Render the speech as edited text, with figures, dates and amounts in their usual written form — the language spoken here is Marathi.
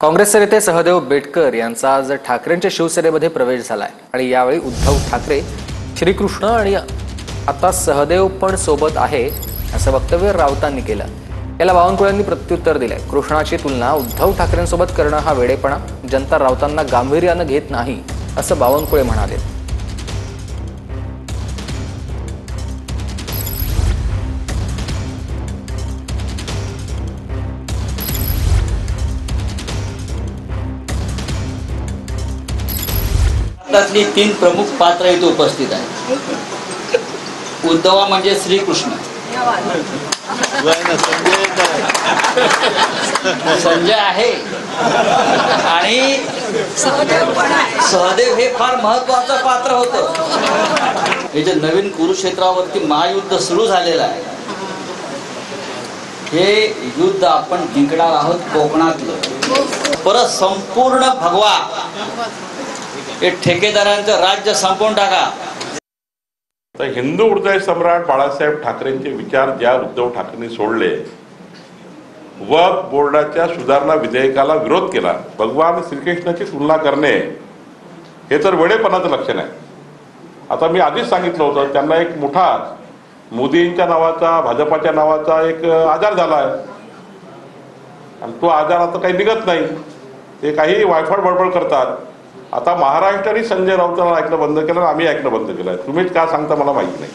काँग्रेसचे नेते सहदेव बेटकर यांचा आज ठाकरेंच्या शिवसेनेमध्ये प्रवेश झालाय आणि यावेळी उद्धव ठाकरे, श्रीकृष्ण आणि आता सहदेव पण सोबत आहे असं वक्तव्य राऊतांनी केलं। याला बावनकुळेंनी प्रत्युत्तर दिलंय। कृष्णाची तुलना उद्धव ठाकरेंसोबत करणं हा वेडेपणा, जनता राऊतांना गांभीर्यानं घेत नाही असं बावनकुळे म्हणाले। भारतातली तीन प्रमुख पात्र इथे उपस्थित आहेत। उद्धव म्हणजे श्रीकृष्ण, संजय आहे आणि सहदेव हे फार महत्वाचं पात्र होतं। हे जे नवीन कुरुक्षेत्रावरती महायुद्ध सुरू झालेलं आहे, हे युद्ध आपण जिंकणार आहोत। कोकणातलं परत संपूर्ण भगवा हे ठेकेदारांचं राज्य संपवून टाका। तर हिंदू हृदय सम्राट बाळासाहेब ठाकरेंचे विचार ज्या उद्धव ठाकरेंनी सोडले, वक्फ बोर्डाच्या सुधारणा विधेयकाला विरोध केला, भगवान श्रीकृष्णाची तुलना करणे हे तर वेडेपणाचं लक्षण आहे। आता मी आधीच सांगितलं होतं, त्यांना एक मोठा मोदींच्या नावाचा, भाजपाच्या नावाचा एक आजार झाला आहे आणि तो आजार आता काही निघत नाही। ते काही वायफळ बडबड करतात। आता महाराष्ट्राने संजय राऊतांना ऐकणं बंद केलं, आम्ही ऐकणं बंद केलं। तुम्हीच का सांगता मला माहित नाही।